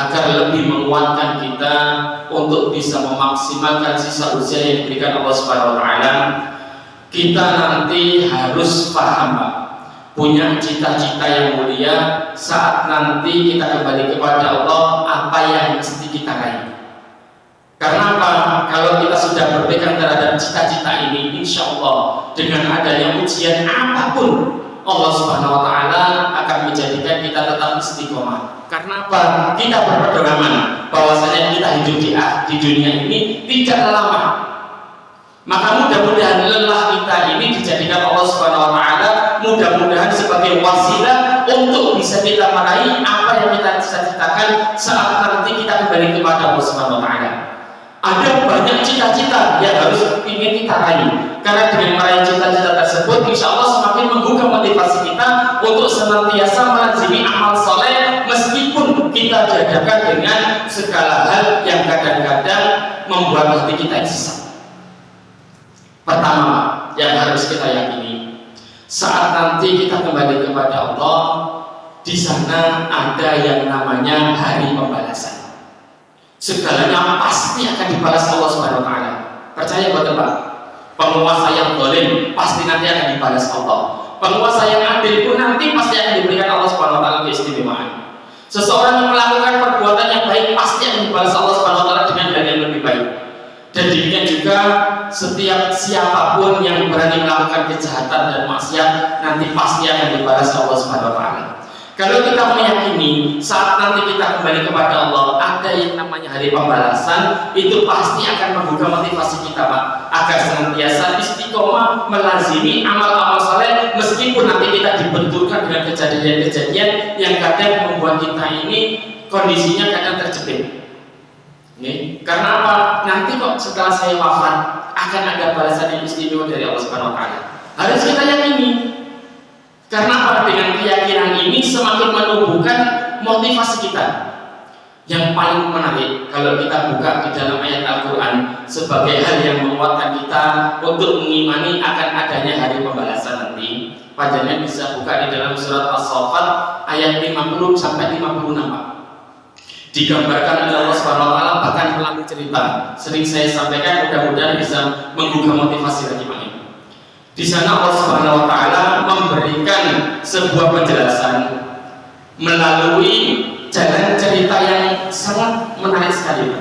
agar lebih menguatkan kita untuk bisa memaksimalkan sisa usia yang diberikan Allah Subhanahu wa taala. Kita nanti harus paham, Pak, punya cita-cita yang mulia saat nanti kita kembali kepada Allah, apa yang mesti kita raih. Karena apa? Kalau kita sudah berpegang terhadap cita-cita ini, insya Allah dengan adanya ujian apapun, Allah Subhanahu wa taala akan menjadikan kita tetap istiqomah. Karena apa? Kita berpedoman bahwasanya kita hidup di dunia ini tidak lama. Maka mudah-mudahan lelah kita ini dijadikan Allah Subhanahu wa taala mudah-mudahan sebagai wasilah untuk bisa kita meraih apa yang kita cita-citakan saat nanti kita kembali kepada Allah Subhanahu wa taala. Ada banyak cita-cita yang harus ingin kita raih. Karena dengan meraih cita-cita tersebut, insya Allah semakin menggugah motivasi kita untuk senantiasa melazimi amal soleh, meskipun kita dihadapkan dengan segala hal yang kadang-kadang membuat hati kita sesat. Pertama, yang harus kita yakini, saat nanti kita kembali kepada Allah, di sana ada yang namanya hari pembalasan. Segalanya pasti akan dibalas Allah Subhanahu wa taala. Percaya betul, Pak? Penguasa yang zalim pasti nanti akan dibalas Allah. Penguasa yang adil pun nanti pasti akan diberikan Allah Subhanahu wa taala keistimewaan. Seseorang yang melakukan perbuatan yang baik pasti akan dibalas Allah Subhanahu wa taala dengan hal yang lebih baik. Dan demikian juga setiap siapapun yang berani melakukan kejahatan dan maksiat nanti pasti akan dibalas Allah Subhanahu wa taala. Kalau kita meyakini saat nanti kita kembali kepada Allah ada yang namanya hari pembalasan, itu pasti akan menggugah motivasi kita, Pak, agar senantiasa istiqomah melazimi amal-amal saleh, meskipun nanti kita dibenturkan dengan kejadian-kejadian yang kadang membuat kita ini kondisinya kadang terjepit. Nih, karena apa? Nanti kok setelah saya wafat akan ada balasan yang istimewa dari Allah Subhanahu wa taala. Harus kita yakini. Karena apa? Dengan keyakinan ini semakin menumbuhkan motivasi kita. Yang paling menarik kalau kita buka di dalam ayat Al-Quran sebagai hal yang menguatkan kita untuk mengimani akan adanya hari pembalasan nanti. Panjangnya bisa buka di dalam surat As-Saffat ayat 50 sampai 56. Digambarkan oleh Allah Subhanahu wa taala bahkan melalui cerita. Sering saya sampaikan, mudah-mudahan bisa menggugah motivasi lagi, Pak. Di sana Allah Subhanahu wa taala memberikan sebuah penjelasan melalui jalan cerita yang sangat menarik sekali.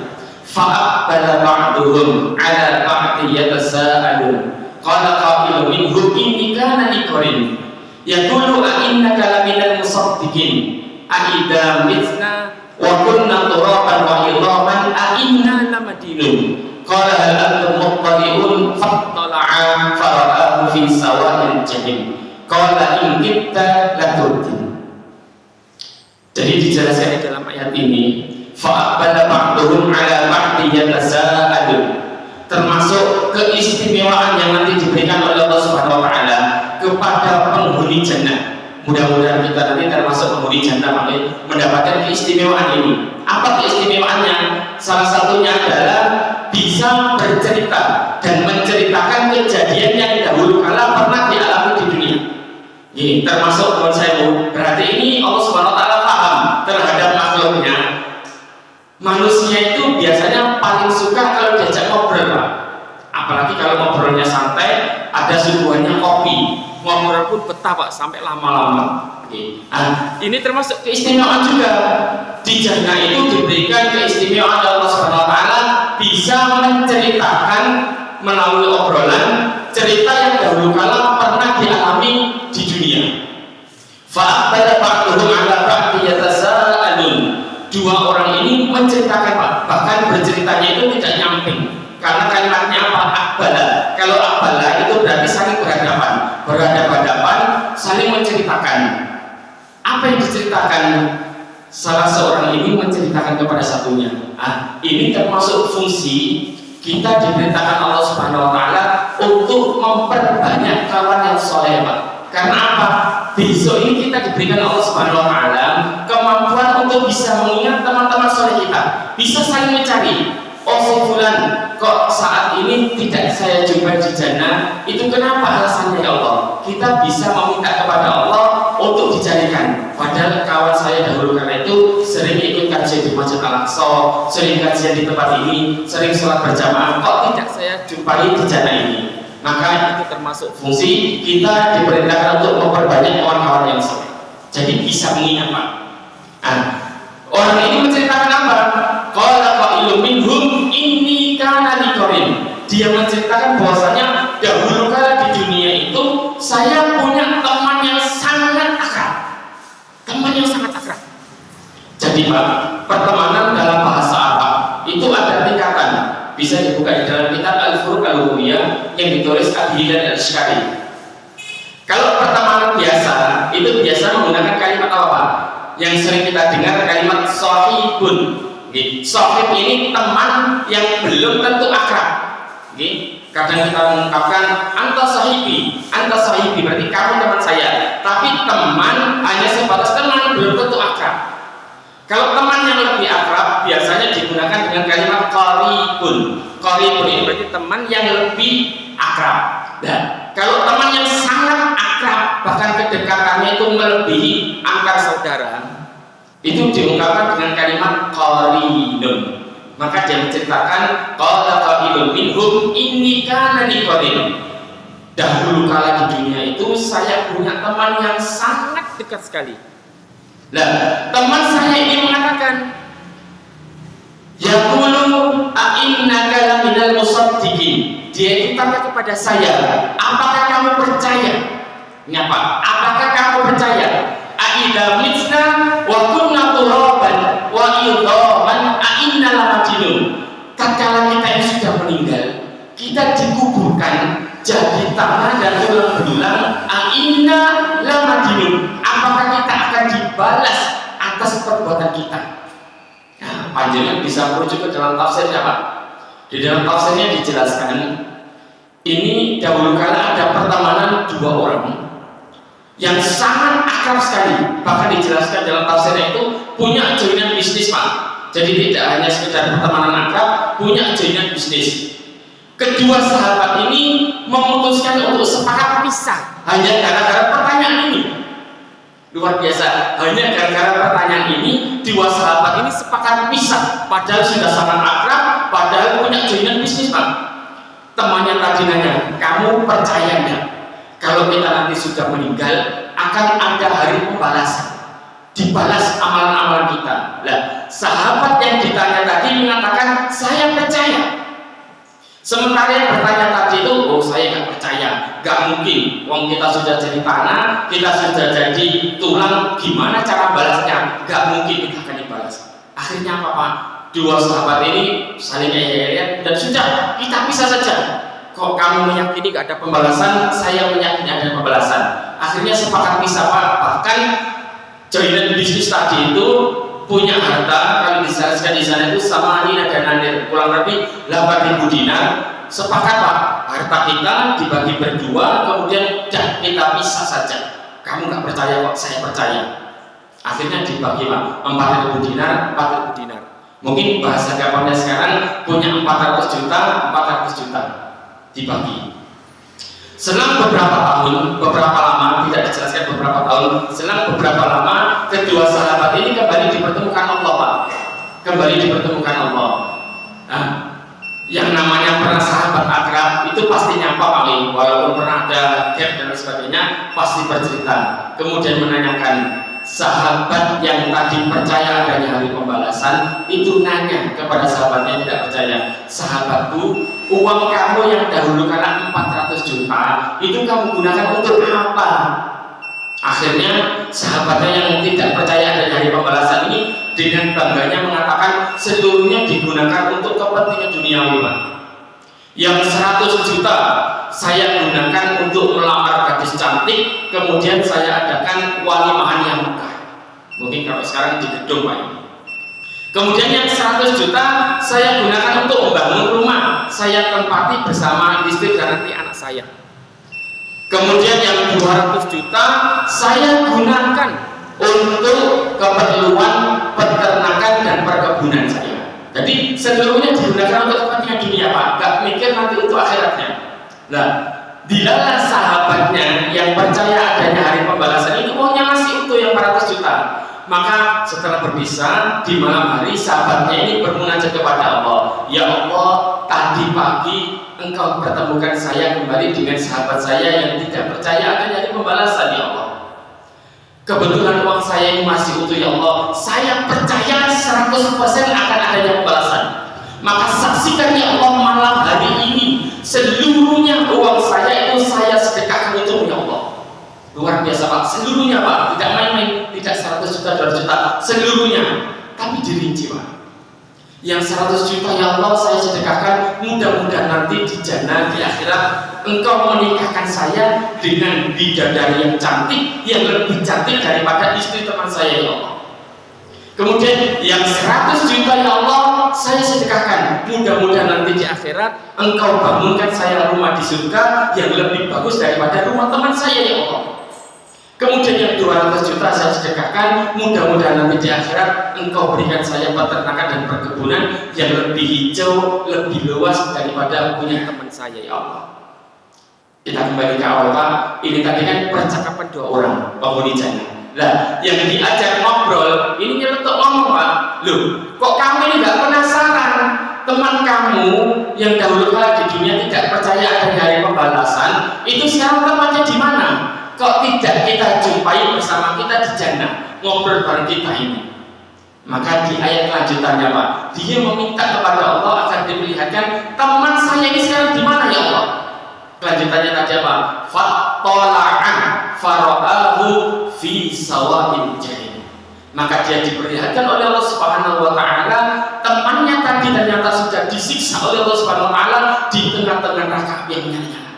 Fa'aqbala ba'duhum 'ala ba'di yatasaalun. Qala qailun minhum inni kana liqarin yaqulu a innaka laminal musaddiqin a idza mitna wa kunna turaban wa idhaman a inna lamadinun. Qala hal antum muttali'un fattala'a fara'ahu fi sawa'il jahim. Qala in kitta laturdin. Jadi dijelaskan di dalam ayat ini, fa'aqbala ba'duhum 'ala ba'di yatasaalun. Termasuk keistimewaan yang nanti diberikan oleh Allah Subhanahu wa taala kepada penghuni jannah. Mudah-mudahan kita nanti termasuk penghuni jannah mendapatkan keistimewaan ini. Apa keistimewaannya? Salah satunya adalah bisa bercerita dan menceritakan kejadian yang dahulu kala pernah dialami di dunia. Ini termasuk buat saya, berarti ini Allah Subhanahu wa taala paham terhadap makhluknya. Manusia itu biasanya paling suka kalau diajak ngobrol, Pak. Apalagi kalau ngobrolnya santai, ada suguhannya kopi. Ngobrol pun betah, Pak, sampai lama-lama. Nah, ini termasuk keistimewaan juga. Di jannah itu diberikan keistimewaan Allah Subhanahu wa taala bisa menceritakan melalui obrolan cerita yang dahulu kala pernah dialami di dunia. Fa'aqbala ba'duhum 'ala ba'di yatasaalun. Dua orang ini menceritakan, Pak. Bahkan berceritanya itu tidak nyamping. Karena kalimatnya apa? Akbala. Kalau akbala itu berarti saling berhadapan. Berhadapan, saling menceritakan. Apa yang diceritakan? Salah seorang ini menceritakan kepada satunya. Ini termasuk fungsi kita diperintahkan Allah Subhanahu wa taala untuk memperbanyak kawan yang soleh, Pak. Karena apa? Besok ini kita diberikan Allah Subhanahu wa taala kemampuan untuk bisa mengingat teman-teman soleh kita, bisa saling mencari. Oh, si fulan kok saat ini tidak saya jumpa di jannah, itu kenapa alasannya ya Allah? Kita bisa meminta kepada Allah untuk dicarikan. Padahal padahal kawan saya dahulu karena itu sering ikut kajian di Masjid Al-Aqsa, sering kajian di tempat ini, sering sholat berjamaah, kok tidak saya jumpai di jana ini. Maka itu termasuk fungsi kita diperintahkan untuk memperbanyak kawan-kawan yang soleh. Jadi bisa mengingat Pak. Orang ini menceritakan apa? Qala qailun minhum inni kana liqarin. Dia menceritakan bahwasanya dahulu kala di dunia itu saya punya teman yang sangat akrab. Teman yang sangat akrab. Jadi Pak, pertemanan dalam bahasa Arab itu ada tingkatan. Bisa dibuka di dalam kitab Al-Furuq Al-Lughawiyah yang ditulis Abi Hilal Al-Ashqari. Kalau pertemanan biasa, itu biasa menggunakan kalimat apa? Yang sering kita dengar kalimat sahibun. Sahib ini teman yang belum tentu akrab. Kadang kita mengungkapkan anta sahibi berarti kamu teman saya. Tapi teman hanya sebatas teman, belum tentu akrab. Kalau teman yang lebih akrab biasanya digunakan dengan kalimat qaribun. Qaribun ini berarti teman yang lebih akrab. Dan kalau teman yang sangat akrab, bahkan kedekatannya itu melebihi antar saudara, itu diungkapkan dengan kalimat qarinun. Maka dia menceritakan qala qailun minhum inni kana liqarin. Dahulu kala di dunia itu saya punya teman yang sangat dekat sekali. Nah, teman saya ini mengatakan, yaqulu a innaka laminal musaddiqin. Dia itu tanya kepada saya, apakah kamu percaya? Ngapa? Apakah kamu percaya? Aidza mitna wa kunna turaban wa idhaman a inna lamajnun. Tatkala kita ini sudah meninggal, kita dikuburkan jadi tanah dan tulang belulang, a inna lamajnun. Apakah kita akan dibalas atas perbuatan kita? Nah, panjenengan bisa merujuk ke dalam tafsirnya Pak. Di dalam tafsirnya dijelaskan, ini dahulu kala ada pertemanan dua orang yang sangat akrab sekali. Bahkan dijelaskan dalam tafsirnya itu punya jaringan bisnis Pak. Jadi tidak hanya sekedar pertemanan akrab, punya jaringan bisnis. Kedua sahabat ini memutuskan untuk sepakat pisah hanya gara-gara pertanyaan ini. Luar biasa, hanya gara-gara pertanyaan ini dua sahabat ini sepakat pisah, padahal sudah sangat akrab, padahal punya jaringan bisnis Pak. Temannya tadi nanya, kamu percaya nggak kalau kita nanti sudah meninggal akan ada hari pembalasan, dibalas amalan-amalan kita? Lah, sahabat yang ditanya tadi mengatakan saya percaya. Sementara yang bertanya tadi itu, oh saya nggak percaya, nggak mungkin. Wong kita sudah jadi tanah, kita sudah jadi tulang, gimana cara balasnya? Nggak mungkin kita akan dibalas. Akhirnya apa Pak? Dua sahabat ini saling eyek-eyek dan sudah kita pisah saja. Kok kamu meyakini nggak ada pembalasan, saya meyakini ada pembalasan. Akhirnya sepakat pisah Pak. Bahkan jaringan bisnis tadi itu punya harta, kalau dijelaskan di sana itu sama ini dan nanti kurang lebih 8.000 dinar. Sepakat Pak, harta kita dibagi berdua, kemudian kita pisah saja. Kamu nggak percaya kok, saya percaya. Akhirnya dibagi Pak, 4.000 dinar, 4.000 dinar. Mungkin bahasa gampangnya sekarang punya 400 juta dibagi. Selang beberapa tahun, beberapa lama, tidak dijelaskan beberapa tahun, selang beberapa lama, kedua sahabat ini kembali dipertemukan Allah Pak. Kembali dipertemukan Allah. Nah, yang namanya pernah sahabat akrab itu pasti nyapa Pak, walaupun pernah ada gap dan sebagainya, pasti bercerita. Kemudian menanyakan, sahabat yang tadi percaya adanya hari pembalasan itu nanya kepada sahabatnya yang tidak percaya, sahabatku, uang kamu yang dahulu kala 400 juta itu kamu gunakan untuk apa? Akhirnya sahabatnya yang tidak percaya adanya hari pembalasan ini dengan bangganya mengatakan seluruhnya digunakan untuk kepentingan duniawi Pak. Yang 100 juta saya gunakan untuk melamar gadis cantik, kemudian saya adakan walimahan yang megah. Mungkin kalau sekarang di gedung Pak. Kemudian yang 100 juta saya gunakan untuk membangun rumah, saya tempati bersama istri dan nanti anak saya. Kemudian yang 200 juta saya gunakan untuk keperluan peternakan dan perkebunan saya. Jadi seluruhnya digunakan untuk kepentingan dunia Pak, gak mikir nanti untuk akhiratnya. Nah, dilalah sahabatnya yang percaya adanya hari pembalasan itu uangnya masih utuh yang 500 juta. Maka setelah berpisah di malam hari, sahabatnya ini bermunajat kepada Allah, ya Allah, tadi pagi Engkau pertemukan saya kembali dengan sahabat saya yang tidak percaya akan ada pembalasan, ya Allah. Kebetulan uang saya ini masih utuh, ya Allah, saya percaya 100% akan adanya pembalasan. Maka saksikan, ya Allah, malam hari ini seluruhnya uang saya itu saya sedekahkan untuk, ya Allah. Luar biasa Pak, seluruhnya Pak, tidak main-main, tidak 100 juta, 200 juta, seluruhnya, tapi dirinci Pak. Yang 100 juta, ya Allah, saya sedekahkan, mudah-mudahan nanti di jannah, di akhirat, Engkau menikahkan saya dengan bidadari yang cantik, yang lebih cantik daripada istri teman saya, ya Allah. Kemudian yang 100 juta, ya Allah, saya sedekahkan, mudah-mudahan nanti di akhirat Engkau bangunkan saya rumah di surga yang lebih bagus daripada rumah teman saya, ya Allah. Kemudian yang 200 juta saya sedekahkan, mudah-mudahan nanti di akhirat Engkau berikan saya peternakan dan perkebunan yang lebih hijau, lebih luas daripada punya teman saya, ya Allah. Kita kembali ke awal Pak, ini tadi kan percakapan dua orang penghuni jannah. Lah, yang diajak ngobrol, ini nyelotok ngomong Pak, loh, kok kamu ini nggak penasaran? Teman kamu yang dahulu kala di dunia tidak percaya ada hari pembalasan, itu sekarang tempatnya di mana? Kok tidak kita jumpai bersama kita di jannah, ngobrol bareng kita ini? Maka di ayat lanjutannya Pak, dia meminta kepada Allah agar diperlihatkan teman saya ini sekarang di mana, ya Allah? Kelanjutannya tadi apa? Fatola'an fara'ahu fi sawa'il jahim. Maka dia diperlihatkan oleh Allah Subhanahu wa Ta'ala, temannya tadi ternyata sudah disiksa oleh Allah Subhanahu wa Ta'ala di tengah-tengah neraka yang nyala-nyala.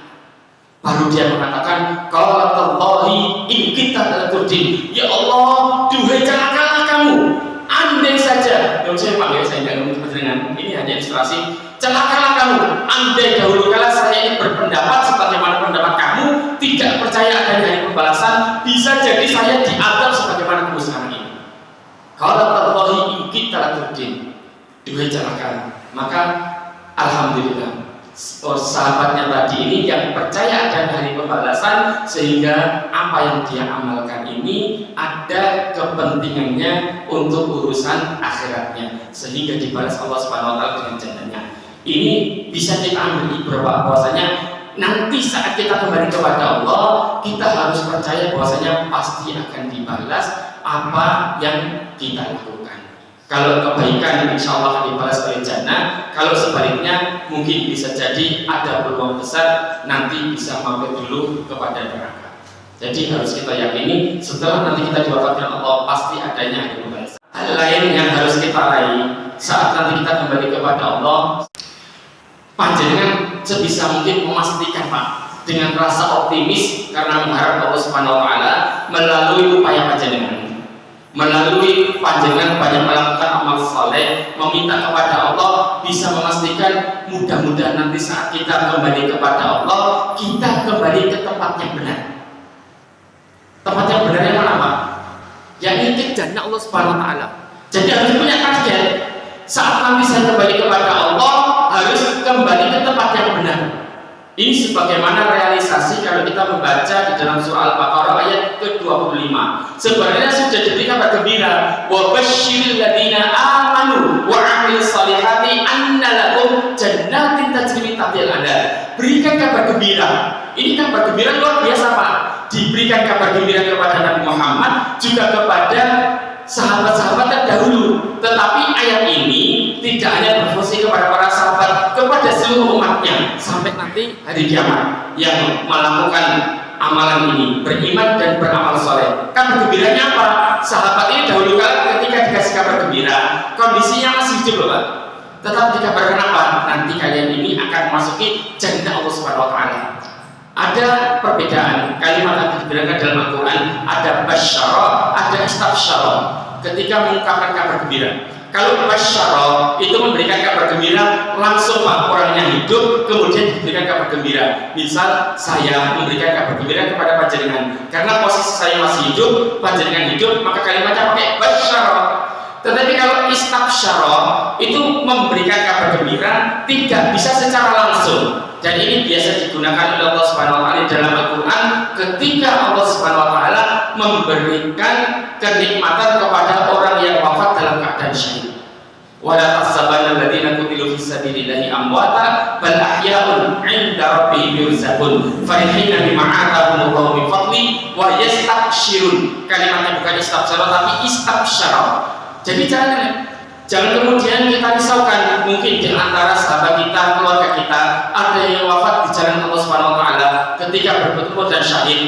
Baru dia mengatakan, qaulatullahi in kita laturdin, ya Allah, duhai celakalah kamu, andai saja, yang saya panggil, saya tidak ngomong dengan ini hanya ilustrasi, celakalah kamu, andai dahulu kala saya ini berpendapat sebagaimana pendapat kamu, tidak percaya adanya hari pembalasan, bisa jadi saya diadab sebagaimana kamu sekarang ini. Qaulatullahi in kita laturdin, duhai celakalah. Maka alhamdulillah, sahabatnya tadi ini yang percaya ada hari pembalasan, sehingga apa yang dia amalkan ini ada kepentingannya untuk urusan akhiratnya, sehingga dibalas Allah Subhanahu wa Ta'ala dengan jannahnya. Ini bisa kita ambil ibrah bahwasanya nanti saat kita kembali kepada Allah, kita harus percaya bahwasanya pasti akan dibalas apa yang kita lakukan. Kalau kebaikan insya Allah akan dibalas oleh jannah, kalau sebaliknya mungkin bisa jadi ada peluang besar nanti bisa mampir dulu kepada neraka. Jadi harus kita yakini setelah nanti kita diwafatkan Allah pasti adanya hari pembalasan. Hal lain yang harus kita raih saat nanti kita kembali kepada Allah, panjenengan sebisa mungkin memastikan Pak, dengan rasa optimis karena mengharap Allah Subhanahu wa Ta'ala melalui upaya panjenengan, melalui panjenengan banyak melakukan amal saleh, meminta kepada Allah, bisa memastikan mudah-mudahan nanti saat kita kembali kepada Allah, kita kembali ke tempat yang benar. Tempat yang benar yang mana Pak? Yakni ke jannah Allah Subhanahu wa Ta'ala. Jadi harus punya target. Saat nanti saya kembali kepada Allah, harus kembali ke tempat yang benar. Ini sebagaimana realisasi kalau kita membaca di dalam surah Al-Baqarah ayat ke-25. Sebenarnya sudah diberikan kabar gembira, wa basyiril ladzina amanu wa 'amilus shalihati anna lahum jannatin tajri min tahtiha al-anhar. Berikan kabar gembira. Ini kabar gembira luar biasa Pak. Diberikan kabar gembira kepada Nabi Muhammad, juga kepada sahabat-sahabat terdahulu. Tetapi ayat ini tidak hanya berfungsi kepada para sahabat, kepada seluruh umatnya sampai nanti hari kiamat yang melakukan amalan ini, beriman dan beramal soleh. Kabar gembiranya apa? Sahabat ini dahulu kala ketika dikasih kabar gembira, kondisinya masih hidup loh Pak. Tetap dikabarkan apa? Nanti kalian ini akan masuki jannah Allah Subhanahu wa Ta'ala. Ada perbedaan kalimat yang diberikan dalam Al-Quran, ada basyara, ada istabsyara ketika mengungkapkan kabar gembira. Kalau basyara itu memberikan kabar gembira langsung Pak, orangnya hidup kemudian diberikan kabar gembira. Misal saya memberikan kabar gembira kepada panjenengan karena posisi saya masih hidup, panjenengan hidup, maka kalimatnya pakai basyara. Tetapi kalau istabsyara itu memberikan kabar gembira tidak bisa secara langsung. Dan ini biasa digunakan oleh Allah Subhanahu wa Ta'ala dalam Al-Quran ketika Allah Subhanahu wa Ta'ala memberikan kenikmatan kepada orang yang wafat dalam keadaan syahid. Wala tahsabanna alladziina qutilu fis sabilillahi amwata bal ahya'un 'inda rabbihim yurzaqun farihina bima atahumullahu min fadli wa yastabshirun. Kalimatnya bukan istabsyara tapi istabsyara. Jadi jangan kemudian kita risaukan, mungkin di antara sahabat kita, keluarga kita ada yang wafat di jalan Allah Subhanahu wa taala ketika bertemu dan syahid.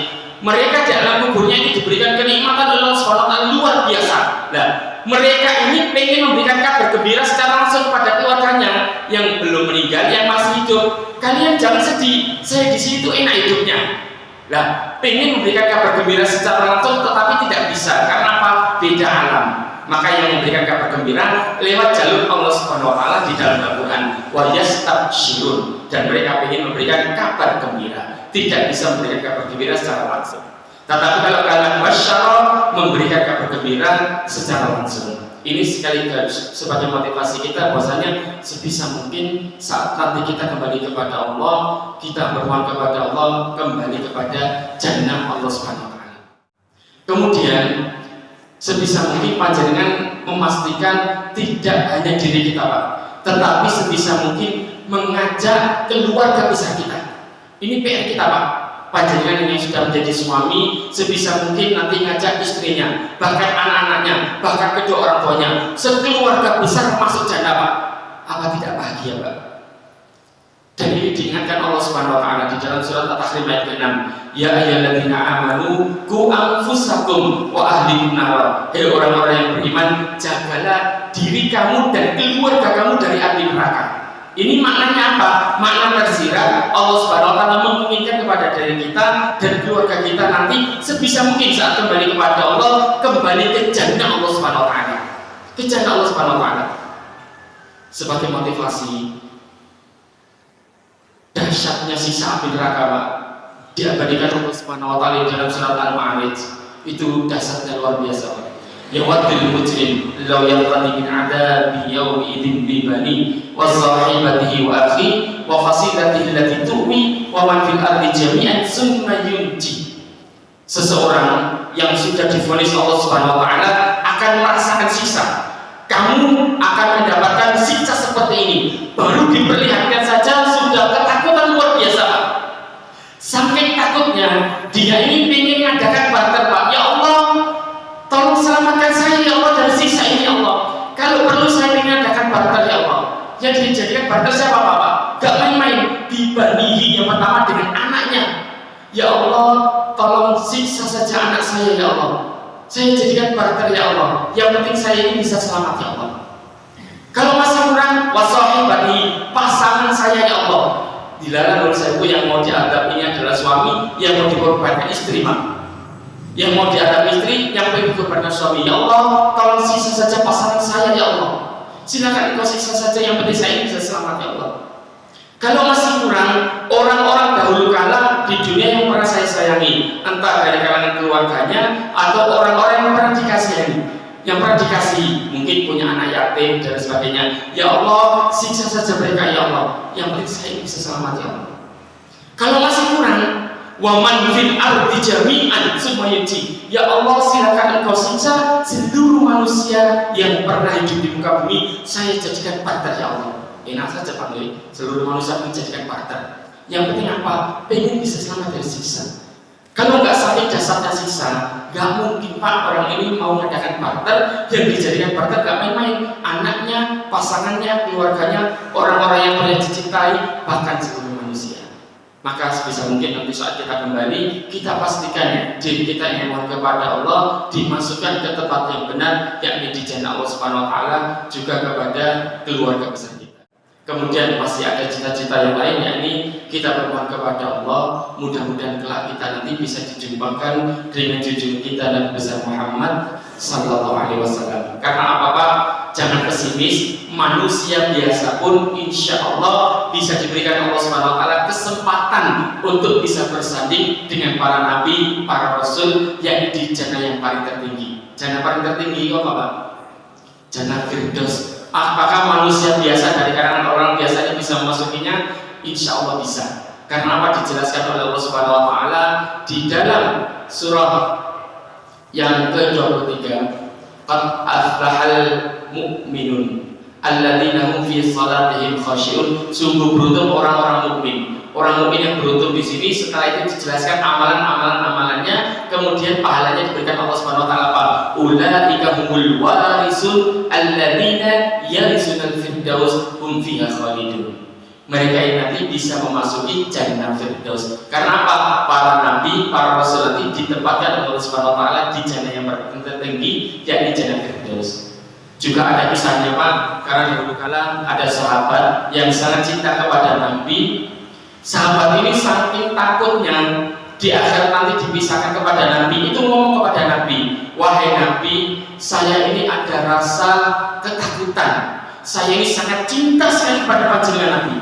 Mereka di alam kuburnya itu diberikan kenikmatan oleh Allah Subhanahu wa taala luar biasa. Nah, mereka ini pengen memberikan kabar gembira secara langsung kepada keluarganya yang belum meninggal, yang masih hidup. Kalian jangan sedih, saya di situ enak hidupnya. Nah, pengen memberikan kabar gembira secara langsung tetapi tidak bisa. Karena apa? Beda alam. Maka yang memberikan kabar gembira lewat jalur Allah Subhanahu wa taala di dalam Al-Qur'an. Wa yastabshirun, dan mereka ingin memberikan kabar gembira, tidak bisa memberikan kabar gembira secara langsung. Tetapi kalau kalian wasyara, memberikan kabar gembira secara langsung. Ini sekaligus sebagai motivasi kita bahwasanya sebisa mungkin saat nanti kita kembali kepada Allah, kita bermohon kepada Allah, kembali kepada jannah Allah Subhanahu wa taala. Kemudian sebisa mungkin panjenengan memastikan tidak hanya diri kita, Pak, tetapi sebisa mungkin mengajak keluarga besar kita. Ini PR kita, Pak. Panjenengan yang sudah menjadi suami sebisa mungkin nanti ngajak istrinya, bahkan anak-anaknya, bahkan kedua orang tuanya, sekeluarga besar masuk jannah, Pak. Apa tidak bahagia, Pak? Dan ini diingatkan Allah Subhanahu wa taala di dalam surat At-Tahrim ayat ke-6. Ya ayyuhalladzina amanu qu anfusakum wa ahlikum nar. Hei orang-orang yang beriman, jagalah diri kamu dan keluarga kamu dari api neraka. Ini maknanya apa? Makna tersirat Allah Subhanahu wa taala menginginkan kepada diri kita dan keluarga kita nanti sebisa mungkin saat kembali kepada Allah, kembali ke jannah Allah Subhanahu wa taala. Ke jannah Allah Subhanahu wa taala. Sebagai motivasi dahsyatnya siksa api neraka, Pak, diabadikan Allah Subhanahu wa taala dalam surat Al-Ma'arij. Itu dahsyatnya luar biasa, Pak. Yawaddul mujrim law yaqtadi min adabi yawmi idzin bi bani wa sahibatihi wa akhi wa fasilatihi allati tuwi wa man fil ardi jami'an summa yunji. Seseorang yang sudah divonis Allah Subhanahu wa taala akan merasakan siksa. Kamu akan mendapatkan siksa seperti ini. Baru diperlihatkan saja sudah ketakutan luar biasa, Pak. Saking takutnya dia ini ingin mengadakan barter, Pak. Ya Allah, tolong selamatkan saya ya Allah dari siksa ini ya Allah. Kalau perlu saya ingin mengadakan barter ya Allah. Yang dijadikan barter siapa, Pak? Gak main-main. Dibandingin yang pertama dengan anaknya. Ya Allah, tolong siksa saja anak saya ya Allah. Saya jadikan barter ya Allah. Yang penting saya ini bisa selamat ya Allah. Kalau masih kurang, wasahibati, pasangan saya ya Allah. Dilarang oleh saya yang mau dianggap ini adalah suami, yang mau dikorbankan istri, Pak. Yang mau dianggap istri, yang mau dikorbankan suami. Ya Allah, tolong siksa saja pasangan saya ya Allah. Silakan engkau siksa saja, yang penting saya ini bisa selamat ya Allah. Kalau masih kurang, orang-orang dahulu kala di dunia yang pernah saya sayangi, entah dari kalangan keluarganya atau orang-orang yang pernah dikasihi, yang pernah dikasih, mungkin punya anak yatim dan sebagainya. Ya Allah, siksa saja mereka ya Allah. Yang penting saya bisa selamat ya Allah. Kalau masih kurang, wa man fil ardi jami'an sumayuti. Ya Allah, silakan engkau siksa seluruh manusia yang pernah hidup di muka bumi. Saya jadikan partner ya Allah. Enak saja Pak, seluruh manusia menjadikan partner. Yang penting apa? Pengen bisa selamat dari siksa. Kalau nggak sampai dasarnya siksa, nggak mungkin Pak orang ini mau mengadakan partner yang dijadikan partner nggak main-main. Anaknya, pasangannya, keluarganya, orang-orang yang pernah dicintai, bahkan seluruh manusia. Maka sebisa mungkin nanti saat kita kembali, kita pastikan diri kita yang mohon kepada Allah dimasukkan ke tempat yang benar, yakni di jannah Allah Subhanahu wa taala, juga kepada keluarga besar kita. Kemudian masih ada cita-cita yang lain, yakni kita bermohon kepada Allah, mudah-mudahan kelak kita nanti bisa dijumpakan dengan junjungan kita Nabi besar Muhammad sallallahu alaihi wasallam. Karena apa-apa, jangan pesimis, manusia biasa pun insya Allah bisa diberikan Allah Subhanahu wa taala kesempatan untuk bisa bersanding dengan para nabi, para rasul, yakni di jannah yang paling tertinggi. Jannah paling tertinggi apa, Pak? Jannah Firdaus. Apakah manusia biasa dari kalangan orang biasanya bisa memasukinya? Insya Allah bisa. Karena apa? Dijelaskan oleh Allah Subhanahu wa taala di dalam surah Yang ke-23, qad aflahal mu'minun alladzina hum fi salatihim khashi'un. Sungguh beruntung orang-orang mukmin. Orang mukmin yang beruntung di sini, setelah itu dijelaskan amalan-amalannya, kemudian pahalanya diberikan Allah Subhanahu wa taala. Ulaika humul warisun alladzina yarisunal firdaus hum fiha khalidun. Mereka yang nanti bisa memasuki jannah firdaus. Karena apa? Para nabi, para rasul nanti ditempatkan oleh Allah Subhanahu wa taala di jannah yang tertinggi, yakni jannah firdaus. Juga ada kisahnya Pak, karena dahulu kala ada sahabat yang sangat cinta kepada Nabi. Sahabat ini saking takutnya di akhirat nanti dipisahkan kepada Nabi, itu ngomong kepada Nabi, wahai Nabi, saya ini ada rasa ketakutan. Saya ini sangat cinta sekali kepada panjenengan Nabi.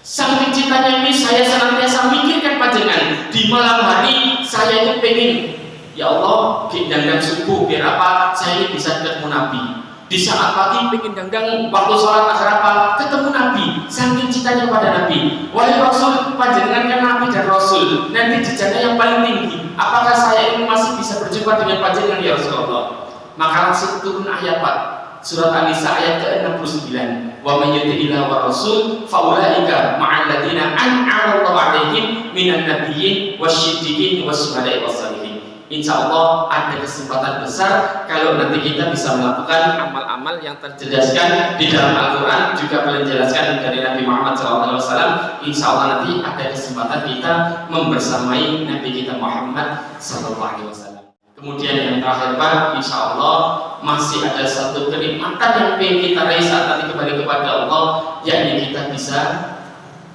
Saking cintanya ini saya senantiasa mikirkan panjenengan. Di malam hari saya itu pengen, ya Allah, dangdang subuh biar apa? Saya ini bisa ketemu Nabi. Di saat pagi pengen dangdang waktu sholat akhir apa? Ketemu Nabi. Saking cintanya pada Nabi. Wahai Rasul, panjenengan kan Nabi dan Rasul. Nanti di jannah yang paling tinggi. Apakah saya ini masih bisa berjumpa dengan panjenengan ya Rasulullah? Maka langsung turun ayat Pak. Surat An-Nisa ayat ke-69. Wa may yuti'illah wa rasul fa ulaika ma'al ladzina an'ama Allahu 'alaihim minan nabiyyin wasyiddiqin wasyuhada'i wassalihin. Insya Allah ada kesempatan besar kalau nanti kita bisa melakukan amal-amal yang terjelaskan di dalam Al-Quran, juga menjelaskan dari Nabi Muhammad SAW. Insya Allah nanti ada kesempatan kita membersamai Nabi kita Muhammad SAW. Kemudian yang terakhir Pak, insya Allah masih ada satu kenikmatan yang ingin kita raih saat nanti kembali kepada Allah, yakni kita bisa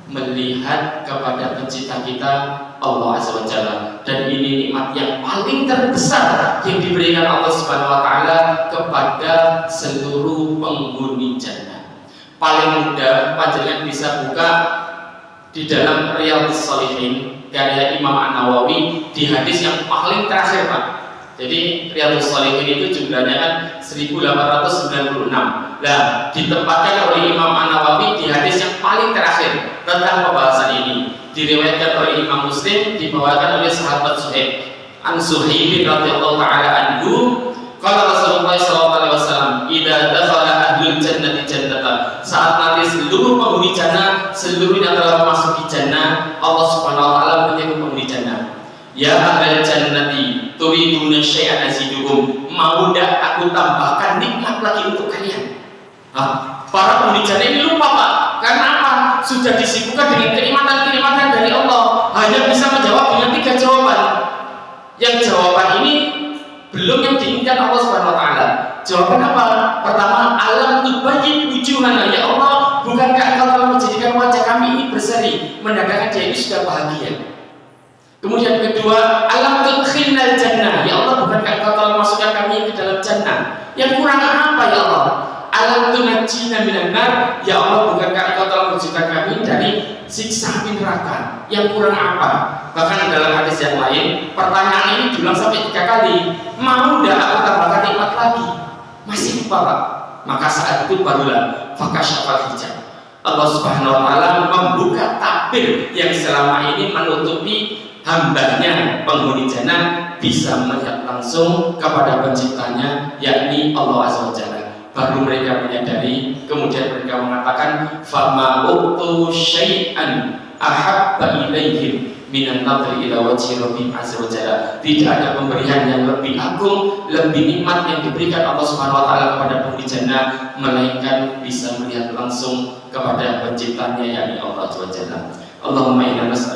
melihat kepada pencipta kita Allah Azza wa Jalla. Dan ini nikmat yang paling terbesar yang diberikan Allah Subhanahu wa taala kepada seluruh penghuni jannah. Paling mudah panjenengan bisa buka di dalam Riyadhus Shalihin karya Imam An-Nawawi di hadis yang paling terakhir Pak. Jadi Riyadhus Shalihin itu jumlahnya kan 1896. Nah, ditempatkan oleh Imam An-Nawawi di hadis yang paling terakhir tentang pembahasan ini. Diriwayatkan oleh Imam Muslim, dibawakan oleh sahabat Suhaib. An Suhaib radhiyallahu taala anhu, qala Rasulullah sallallahu alaihi wasallam, "Idza dakhala ahlul jannati jannata." Saat nanti seluruh penghuni jannah seluruhnya telah memasuki jannah, Allah Subhanahu wa taala menyebut penghuni jannah. Ya ahlal jannati, turiduna syai'an azidukum. Mau ndak aku tambahkan nikmat lagi untuk kalian? Para penghuni jannah ini lupa Pak. Karena apa? Sudah disibukkan dengan kenikmatan-kenikmatan dari Allah, hanya bisa menjawab dengan 3 jawaban. Yang jawaban ini belum yang diinginkan Allah Subhanahu wa taala. Jawaban apa? Pertama, alam tubayyid wujuhana, ya Allah, bukankah Engkau telah menjadikan wajah kami ini berseri, menandakan dia ini sudah bahagia. Kemudian kedua, alam tudkhilnal jannah, ya Allah, bukankah Engkau telah memasukkan kami ke dalam jannah. Yang kurang apa ya Allah? Alam tunajjina minan nar, ya Allah, bukankah Engkau telah menjauhkan kami dari siksa api neraka. Yang kurang apa? Bahkan dalam hadis yang lain, pertanyaan ini diulang sampai 3 kali. Mau tidak aku tambahkan nikmat lagi? Masih lupa Pak. Maka saat itu barulah fakasyafal hijab. Allah Subhanahu wa taala membuka tabir yang selama ini menutupi hambanya penghuni jannah bisa melihat langsung kepada penciptanya, yakni Allah Azza wa Jalla. Baru mereka menyadari, kemudian mereka mengatakan, fama utu syai'an ahabba ilaihim minan nadri ila wajhi rabbihim azza wa jalla. Tidak ada pemberian yang lebih agung, lebih nikmat yang diberikan Allah Subhanahu wa taala kepada penghuni jannah melainkan bisa melihat langsung kepada penciptanya, yakni Allah Azza wa Jalla. Allahumma inna nas'aluka